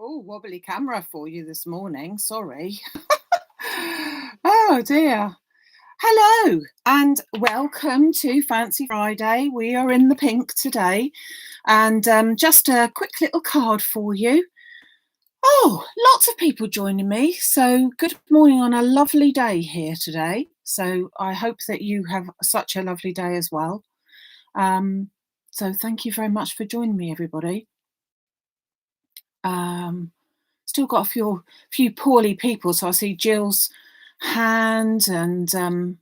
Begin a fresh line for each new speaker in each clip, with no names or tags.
Oh, wobbly camera for you this morning. Sorry. Oh dear. Hello and welcome to Fancy Friday. We are in the pink today, and just a quick little card for you. Oh, lots of people joining me. So good morning on a lovely day here today. So I hope that you have such a lovely day as well. So thank you very much for joining me, everybody. Still got a few poorly people, so I see Jill's hand, and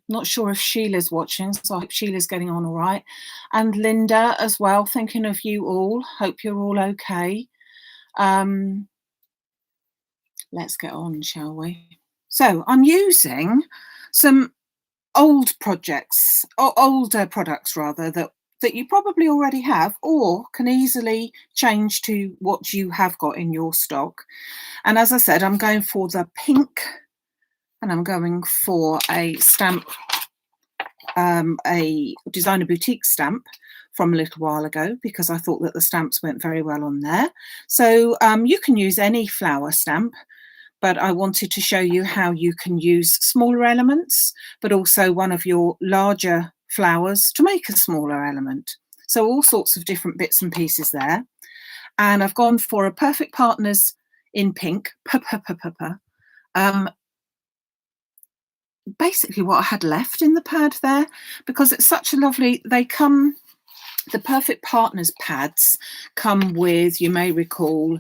not sure if Sheila's watching, so I hope Sheila's getting on all right, and Linda as well. Thinking of you all. Hope you're all okay. Let's get on, shall we? So I'm using some older products rather that you probably already have or can easily change to what you have got in your stock. And as I said, I'm going for the pink, and I'm going for a stamp, a Designer Boutique stamp from a little while ago, because I thought that the stamps went very well on there. So you can use any flower stamp, but I wanted to show you how you can use smaller elements, but also one of your larger flowers to make a smaller element. So all sorts of different bits and pieces there. And I've gone for a Perfect Partners in pink. Basically what I had left in the pad there, because it's such a lovely, the Perfect Partners pads come with, you may recall,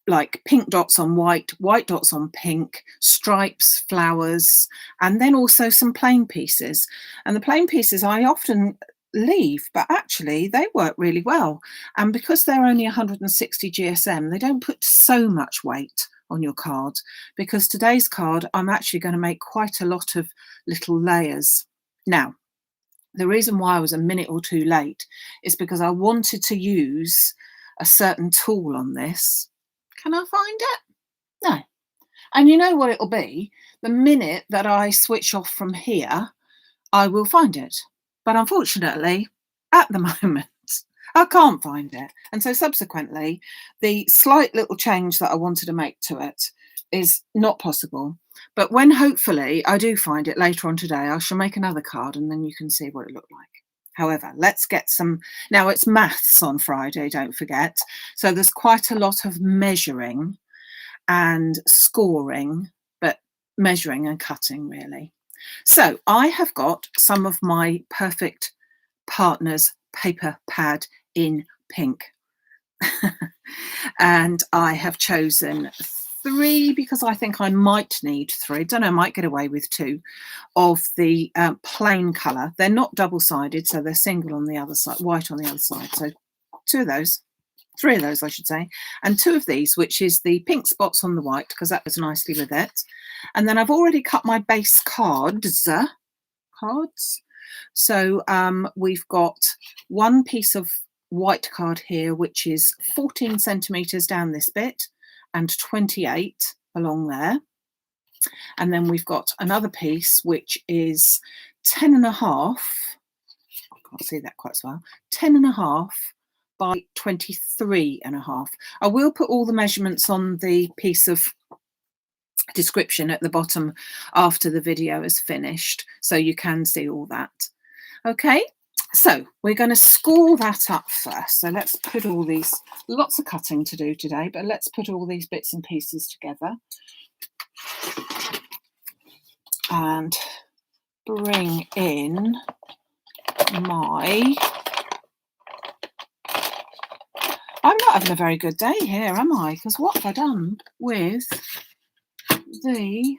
like pink dots on white, white dots on pink, stripes, flowers, and then also some plain pieces. And the plain pieces I often leave, but actually they work really well. And because they're only 160 GSM, they don't put so much weight on your card, because today's card I'm actually going to make quite a lot of little layers. Now, the reason why I was a minute or two late is because I wanted to use a certain tool on this. Can I find it? No. And you know what it'll be? The minute that I switch off from here, I will find it. But unfortunately, at the moment, I can't find it. And so subsequently, the slight little change that I wanted to make to it is not possible. But when hopefully I do find it later on today, I shall make another card and then you can see what it looked like. However, let's get some, now it's maths on Friday, don't forget. So there's quite a lot of measuring and scoring, but measuring and cutting really. So I have got some of my Perfect Partners paper pad in pink. And I have chosen 3 because I think I might need 3. Don't know, I might get away with 2 of the plain colour. They're not double-sided, so they're single on the other side, white on the other side. So 2 of those, 3 of those I should say, and 2 of these, which is the pink spots on the white, because that goes nicely with it. And then I've already cut my base cards. So we've got one piece of white card here, which is 14 centimetres down this bit and 28 along there. And then we've got another piece which is 10.5, I can't see that quite so well, 10.5 by 23.5. I will put all the measurements on the piece of description at the bottom after the video is finished, so you can see all that. Okay, so we're going to score that up first. So let's put all these, lots of cutting to do today, but let's put all these bits and pieces together and bring in my, I'm not having a very good day here, am I? Because what have I done with the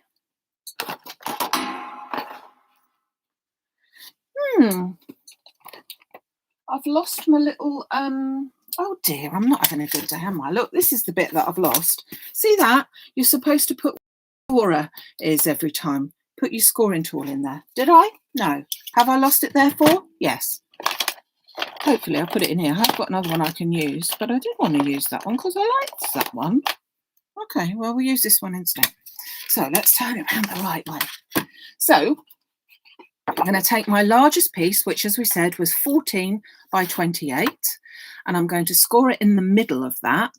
I've lost my little oh dear, I'm not having a good day, am I? Look, this is the bit that I've lost. See that? You're supposed to put scorer is every time. Put your scoring tool in there. Did I? No. Have I lost it therefore? Yes. Hopefully I'll put it in here. I've got another one I can use, but I didn't want to use that one because I liked that one. Okay, well, we'll use this one instead. So let's turn it around the right way. So I'm going to take my largest piece, which, as we said, was 14 by 28, and I'm going to score it in the middle of that.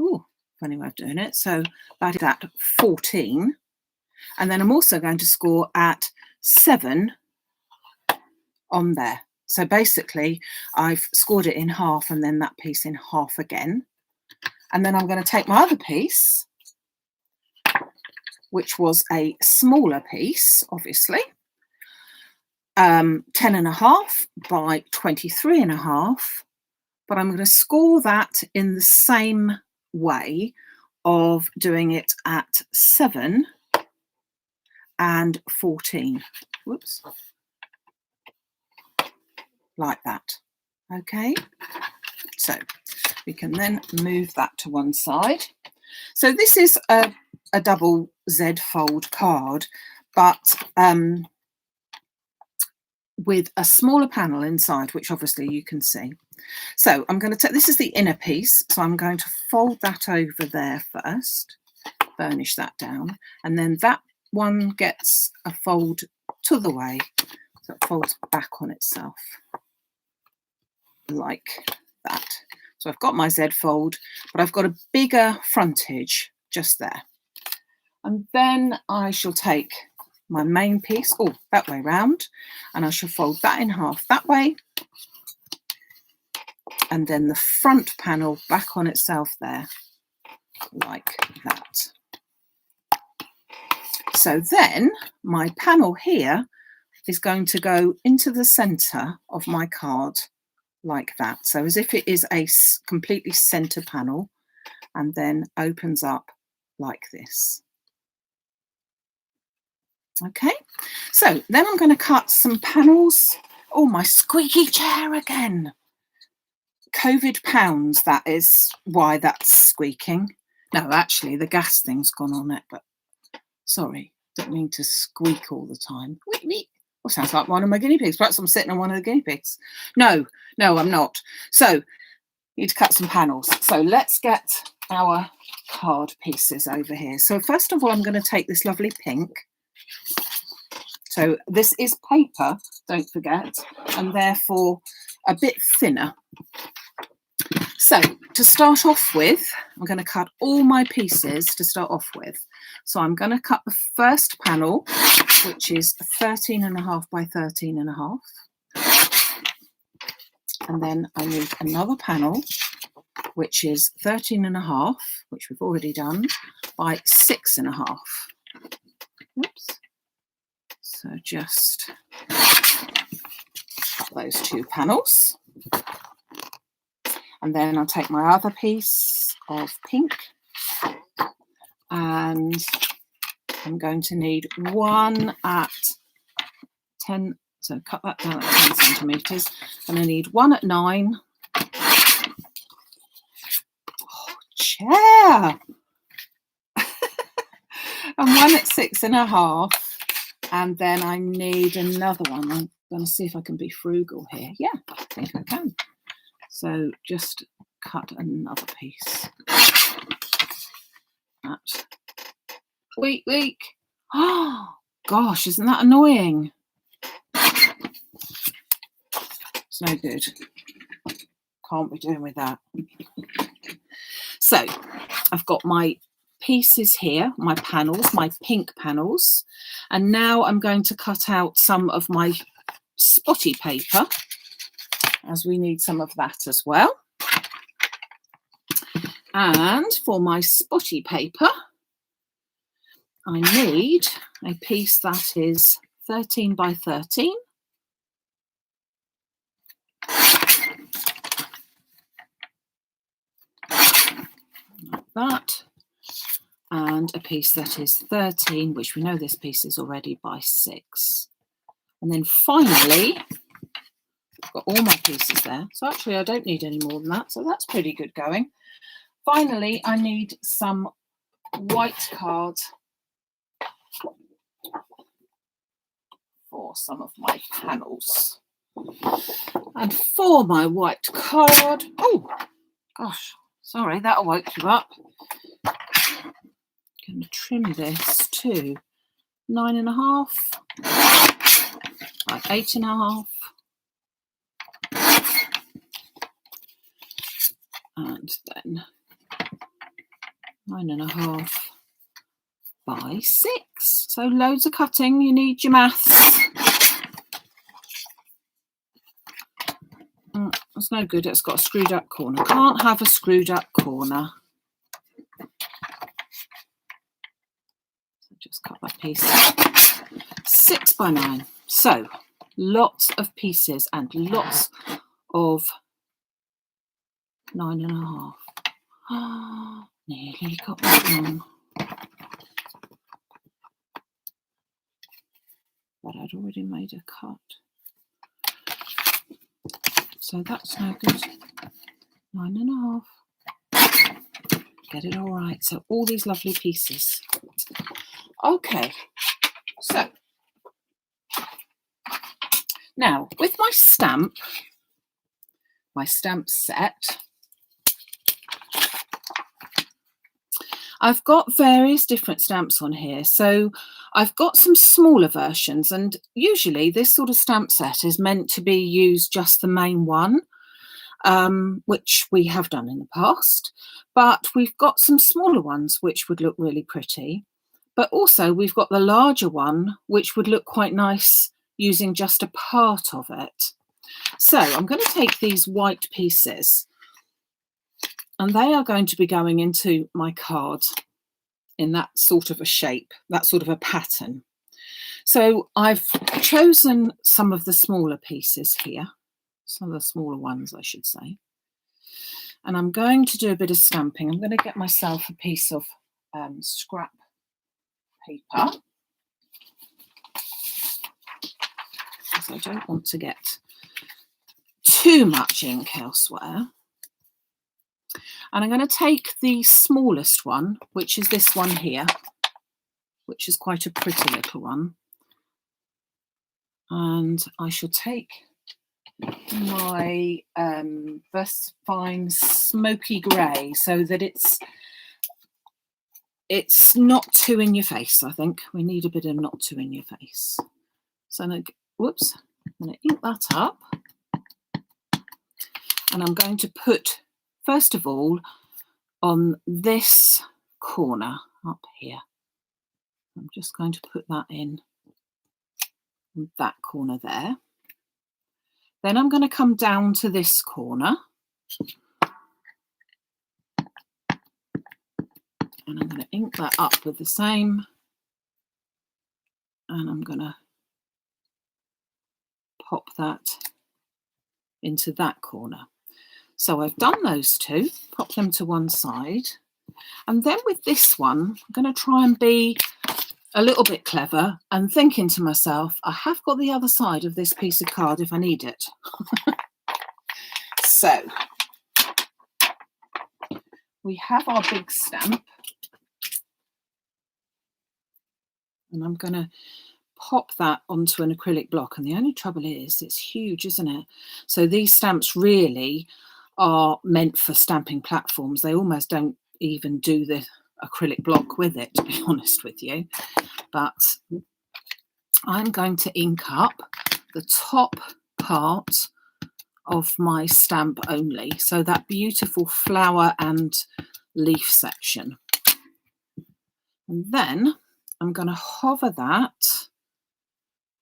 Ooh, funny way of doing it. So that is at 14. And then I'm also going to score at 7 on there. So basically, I've scored it in half and then that piece in half again. And then I'm going to take my other piece, which was a smaller piece, obviously, 10.5 by 23.5, but I'm going to score that in the same way of doing it at 7 and 14. Whoops. Like that. Okay, so we can then move that to one side. So this is a double Z fold card, but with a smaller panel inside, which obviously you can see. So I'm going to take, this is the inner piece, so I'm going to fold that over there first, burnish that down, and then that one gets a fold to the way, so it folds back on itself like that. So I've got my Z fold, but I've got a bigger frontage just there. And then I shall take my main piece, oh, that way round, and I shall fold that in half that way. And then the front panel back on itself there, like that. So then my panel here is going to go into the center of my card like that. So as if it is a completely center panel, and then opens up like this. Okay, so then I'm going to cut some panels. Oh, my squeaky chair again. COVID pounds, that is why that's squeaking. No, actually the gas thing's gone on it, but sorry, don't mean to squeak all the time. Wait, wait. Oh, sounds like one of my guinea pigs. Perhaps I'm sitting on one of the guinea pigs. No, I'm not. So need to cut some panels. So let's get our card pieces over here. So first of all, I'm going to take this lovely pink. So this is paper, don't forget, and therefore a bit thinner. So to start off with, I'm going to cut all my pieces to start off with. So I'm going to cut the first panel, which is 13.5 by 13.5. And then I need another panel, which is 13.5, which we've already done, by 6.5. Oops. So just cut those two panels. And then I'll take my other piece of pink, and I'm going to need one at 10, so cut that down at 10 centimetres, and I need one at 9. Oh, chair! And one at 6.5, and then I need another one. I'm going to see if I can be frugal here. Yeah, I think I can. So just cut another piece. That. Weak. Oh, gosh, isn't that annoying? It's no good. Can't be doing with that. So I've got my pieces here, my panels, my pink panels, and now I'm going to cut out some of my spotty paper, as we need some of that as well. And for my spotty paper, I need a piece that is 13 by 13. Like that. And a piece that is 13, which we know this piece is already by 6. And then finally, I've got all my pieces there. So actually I don't need any more than that. So that's pretty good going. Finally, I need some white card for some of my panels. And for my white card, oh gosh, sorry, that woke you up. I'm going to trim this to 9.5 by 8.5. And then 9.5 by 6. So loads of cutting. You need your maths. It's no good. It's got a screwed up corner. Can't have a screwed up corner. So just cut that piece. 6 by 9. So lots of pieces and lots of 9.5. Nearly got that wrong. But I'd already made a cut. So that's no good. 9.5. Get it all right. So all these lovely pieces. Okay. So now with my stamp set, I've got various different stamps on here. So I've got some smaller versions, and usually this sort of stamp set is meant to be used just the main one, which we have done in the past. But we've got some smaller ones which would look really pretty. But also we've got the larger one which would look quite nice using just a part of it. So I'm going to take these white pieces, and they are going to be going into my card in that sort of a shape, that sort of a pattern. So I've chosen some of the smaller pieces here, some of the smaller ones, I should say. And I'm going to do a bit of stamping. I'm going to get myself a piece of scrap paper, because I don't want to get too much ink elsewhere. And I'm going to take the smallest one, which is this one here, which is quite a pretty little one. And I shall take my VersaFine smoky grey so that it's not too in your face. I think we need a bit of not too in your face. So I'm going to, whoops, I'm going to ink that up. And I'm going to put, first of all, on this corner up here. I'm just going to put that in that corner there. Then I'm going to come down to this corner. And I'm going to ink that up with the same. And I'm going to pop that into that corner. So I've done those two, pop them to one side. And then with this one, I'm going to try and be a little bit clever and thinking to myself, I have got the other side of this piece of card if I need it. So we have our big stamp. And I'm going to pop that onto an acrylic block. And the only trouble is it's huge, isn't it? So these stamps really are meant for stamping platforms. They almost don't even do the acrylic block with it, to be honest with you. But I'm going to ink up the top part of my stamp only. So that beautiful flower and leaf section. And then I'm going to hover that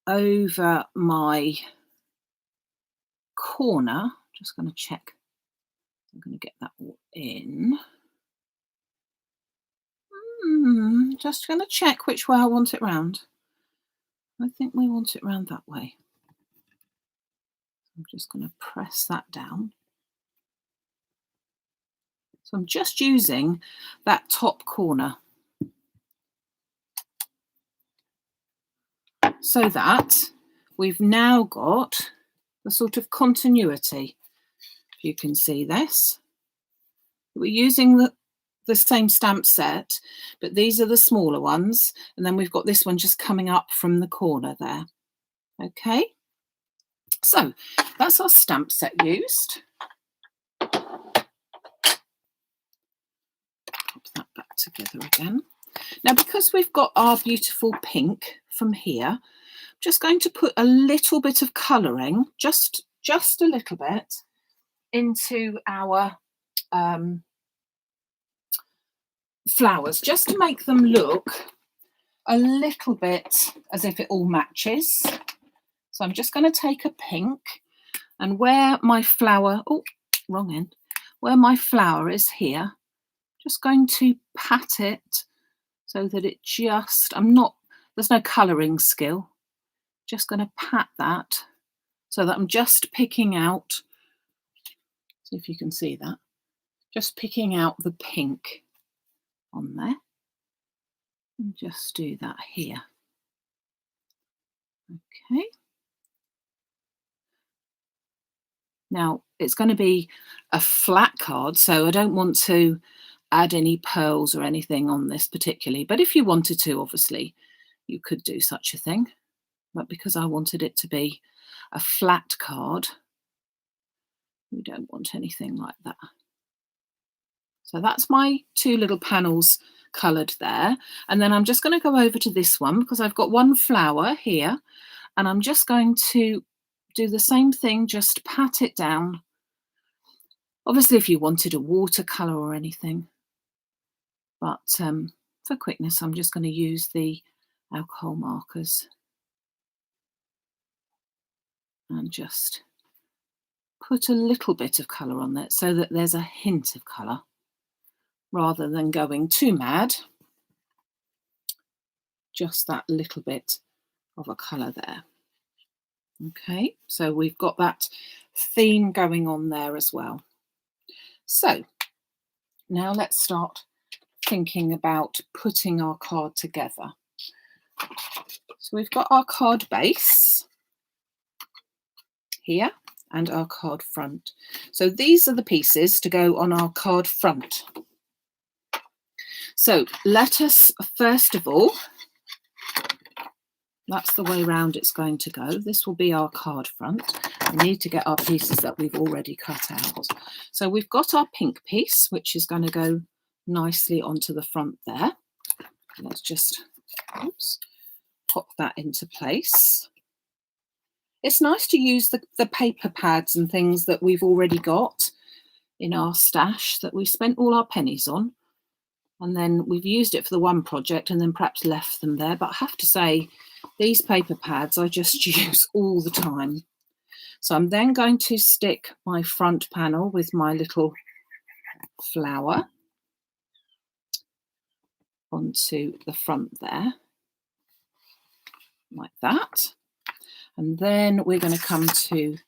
over my corner. Just going to check. I'm going to get that all in. Just going to check which way I want it round. I think we want it round that way. I'm just going to press that down. So I'm just using that top corner so that we've now got the sort of continuity. If you can see this, we're using the same stamp set, but these are the smaller ones, and then we've got this one just coming up from the corner there. Okay, so that's our stamp set used. Pop that back together again. Now, because we've got our beautiful pink from here, I'm just going to put a little bit of colouring, just a little bit, into our flowers just to make them look a little bit as if it all matches. So I'm just going to take a pink, and where my flower, oh, wrong end, where my flower is here, just going to pat it so that it just, there's no colouring skill, just going to pat that so that I'm just picking out, see if you can see that, just picking out the pink on there. And just do that here. Okay. Now it's going to be a flat card, so I don't want to add any pearls or anything on this particularly, but if you wanted to, obviously you could do such a thing, but because I wanted it to be a flat card, we don't want anything like that. So that's my two little panels coloured there, and then I'm just going to go over to this one because I've got one flower here, and I'm just going to do the same thing, just pat it down. Obviously if you wanted a watercolour or anything, but for quickness I'm just going to use the alcohol markers and just put a little bit of colour on that so that there's a hint of colour rather than going too mad. Just that little bit of a colour there. Okay, so we've got that theme going on there as well. So now let's start thinking about putting our card together. So we've got our card base here and our card front. So these are the pieces to go on our card front. So let us first of all, that's the way round it's going to go. This will be our card front. We need to get our pieces that we've already cut out. So we've got our pink piece, which is going to go nicely onto the front there. Let's just pop that into place. It's nice to use the paper pads and things that we've already got in our stash that we spent all our pennies on, and then we've used it for the one project and then perhaps left them there. But I have to say, these paper pads I just use all the time. So I'm then going to stick my front panel with my little flower onto the front there, like that. And then we're going to come to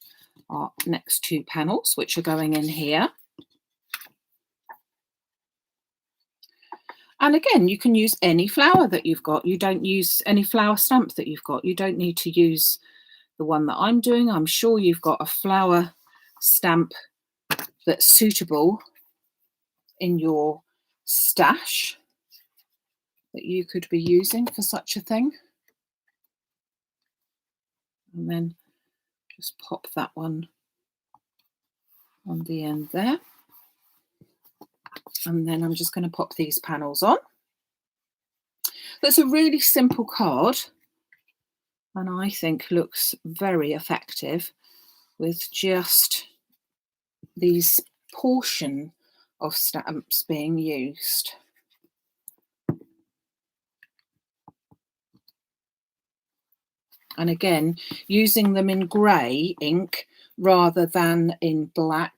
our next two panels, which are going in here. And again, you can use any flower that you've got. You don't use any flower stamp that you've got. You don't need to use the one that I'm doing. I'm sure you've got a flower stamp that's suitable in your stash that you could be using for such a thing. And then just pop that one on the end there. And then I'm just going to pop these panels on. That's a really simple card, and I think looks very effective with just these portion of stamps being used. And again, using them in grey ink rather than in black,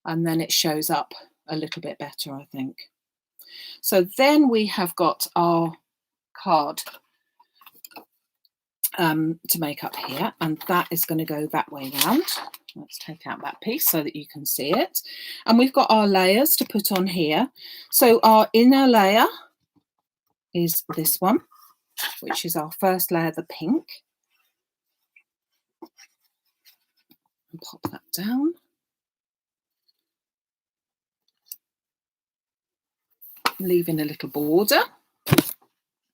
and then it shows up a little bit better, I think. So then we have got our card to make up here, and that is going to go that way round. Let's take out that piece so that you can see it. And we've got our layers to put on here. So our inner layer is this one, which is our first layer, the pink. And pop that down. Leaving a little border.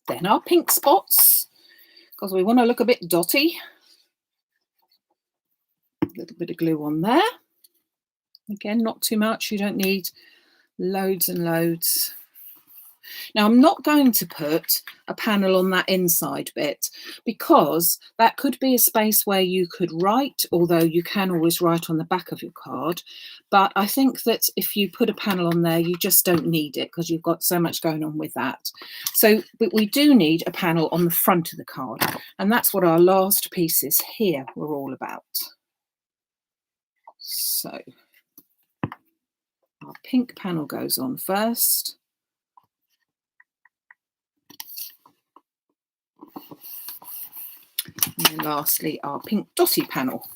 Then our pink spots, because we want to look a bit dotty. A little bit of glue on there. Again, not too much. You don't need loads and loads. Now, I'm not going to put a panel on that inside bit because that could be a space where you could write, although you can always write on the back of your card. But I think that if you put a panel on there, you just don't need it because you've got so much going on with that. So, but we do need a panel on the front of the card, and that's what our last pieces here were all about. So our pink panel goes on first. And then lastly, our pink dotty panel.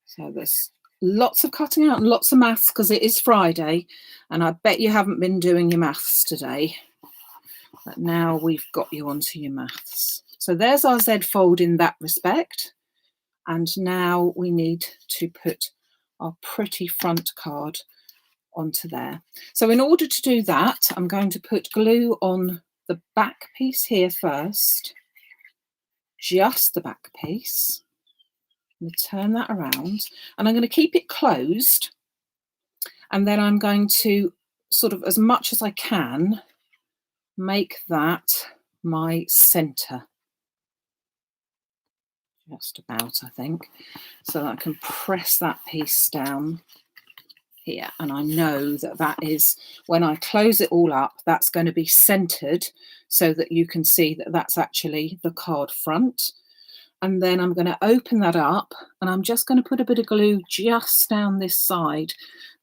So there's lots of cutting out and lots of maths because it is Friday, and I bet you haven't been doing your maths today. But now we've got you onto your maths. So there's our Z fold in that respect. And now we need to put our pretty front card onto there. So in order to do that, I'm going to put glue on the back piece here first, just the back piece. I'm going to turn that around and I'm going to keep it closed, and then I'm going to sort of, as much as I can, make that my centre. Just about, I think, so that I can press that piece down here, and I know that that is, when I close it all up, that's going to be centered so that you can see that that's actually the card front. And then I'm going to open that up, and I'm just going to put a bit of glue just down this side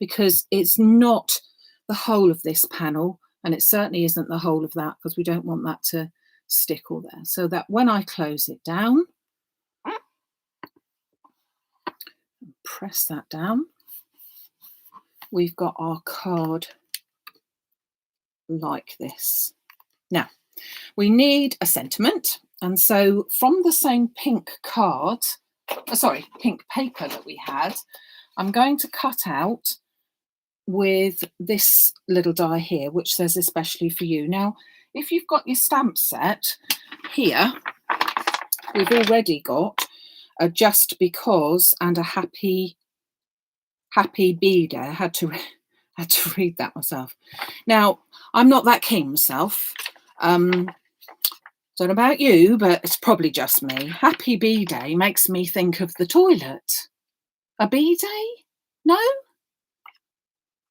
because it's not the whole of this panel, and it certainly isn't the whole of that because we don't want that to stick all there. So that when I close it down, press that down, we've got our card like this. Now, we need a sentiment, and so from the same pink card, pink paper that we had, I'm going to cut out with this little die here, which says especially for you. Now, if you've got your stamp set here, we've already got a just because and a happy bee day. I had to read that myself. Now, I'm not that keen myself. Don't know about you, but it's probably just me. Happy bee day makes me think of the toilet. A bee day? No?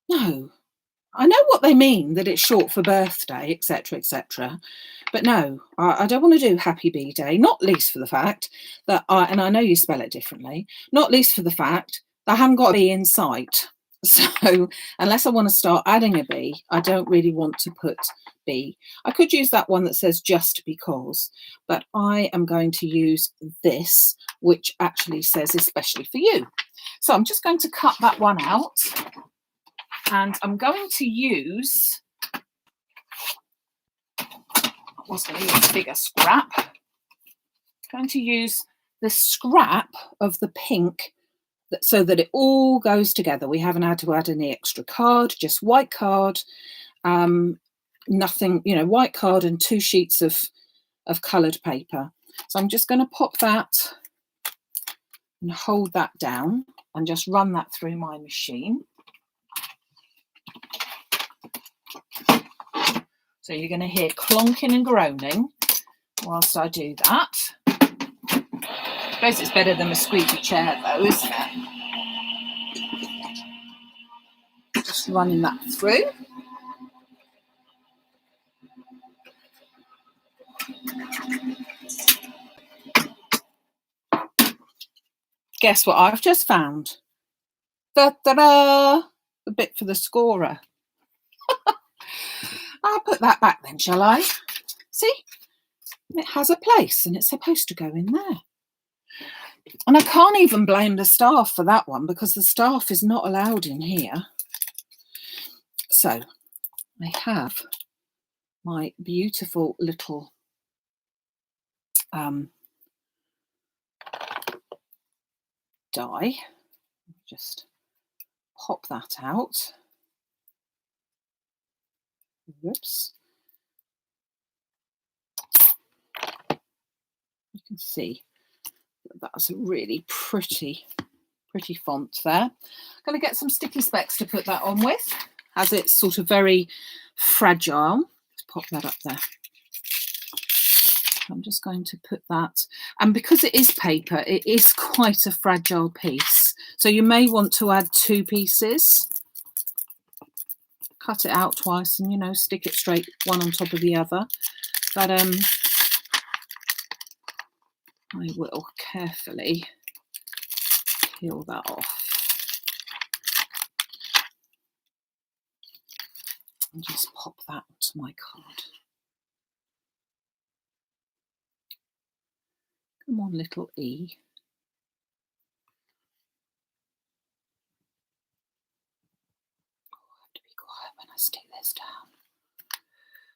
No. I know what they mean, that it's short for birthday, etc., etc. But no, I don't want to do Happy Bee Day, not least for the fact that and I know you spell it differently, not least for the fact that I haven't got a bee in sight. So unless I want to start adding a bee, I don't really want to put bee. I could use that one that says just because, but I am going to use this, which actually says especially for you. So I'm just going to cut that one out. And I'm going to use, I was going to use a bigger scrap. I'm going to use the scrap of the pink so that it all goes together. We haven't had to add any extra card, just white card, nothing, white card and 2 sheets of coloured paper. So I'm just going to pop that and hold that down and just run that through my machine. So you're going to hear clonking and groaning whilst I do that. I suppose it's better than a squeaky chair though, isn't it? Just running that through. Guess what I've just found? Da-da-da! The bit for the scorer. I'll put that back then, shall I? See? It has a place and it's supposed to go in there. And I can't even blame the staff for that one because the staff is not allowed in here. So I have my beautiful little die. Just pop that out. Whoops. You can see that's a really pretty font there. I'm going to get some sticky specs to put that on with. as it's sort of very fragile. Let's pop that up there. I'm just going to put that, and because it is paper, it is quite a fragile piece. So you may want to add 2 pieces. Cut it out twice and, you know, stick it straight one on top of the other. But I will carefully peel that off and just pop that onto my card. Come on, little E. Oh, I have to be quiet when I stick this down.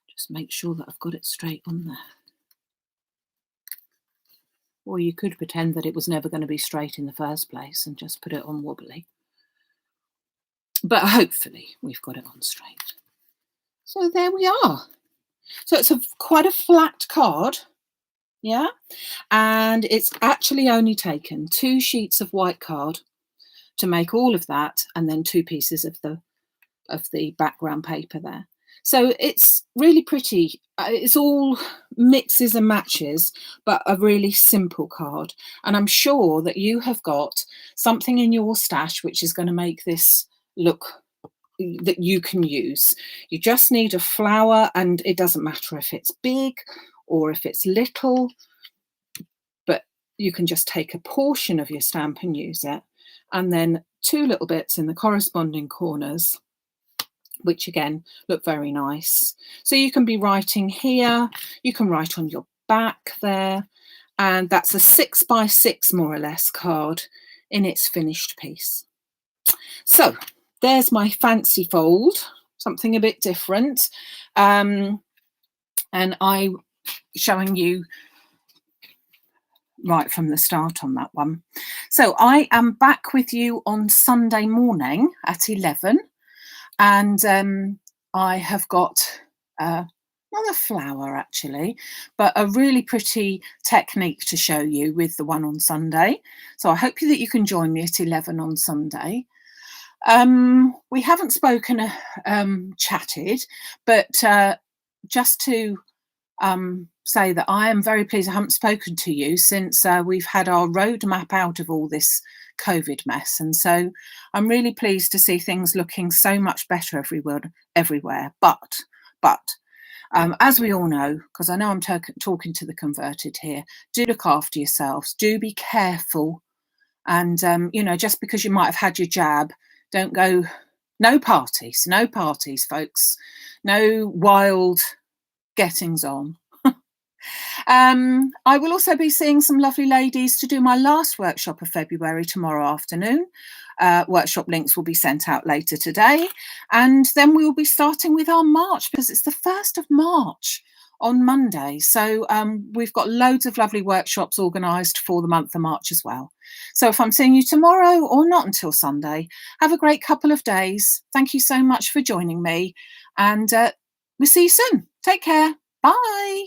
Just make sure that I've got it straight on there. Or you could pretend that it was never going to be straight in the first place and just put it on wobbly. But hopefully we've got it on straight. So there we are. So it's quite a flat card, yeah? And it's actually only taken 2 sheets of white card to make all of that, and then 2 pieces of the background paper there. So it's really pretty. It's all mixes and matches, but a really simple card. And I'm sure that you have got something in your stash which is going to make this look that you can use. You just need a flower, and it doesn't matter if it's big or if it's little, but you can just take a portion of your stamp and use it. And then 2 little bits in the corresponding corners, which again look very nice. So you can be writing here, you can write on your back there, and that's a 6 by 6 more or less card in its finished piece. So there's my fancy fold, something a bit different, and I showing you right from the start on that one. So I am back with you on Sunday morning at 11. And I have got another flower actually, but a really pretty technique to show you with the one on Sunday. So I hope that you can join me at 11 on Sunday. We haven't spoken, chatted, but just to say that I am very pleased I haven't spoken to you since we've had our roadmap out of all this COVID mess, and so I'm really pleased to see things looking so much better everywhere. But as we all know, because I know I'm talking to the converted here, do look after yourselves, do be careful, and you know, just because you might have had your jab, don't go. No parties, folks, no wild gettings on. I will also be seeing some lovely ladies to do my last workshop of February tomorrow afternoon. Workshop links will be sent out later today, and then we will be starting with our March, because it's the 1st of March on Monday. So we've got loads of lovely workshops organised for the month of March as well. So if I'm seeing you tomorrow or not until Sunday, have a great couple of days. Thank you so much for joining me, and we'll see you soon. Take care. Bye.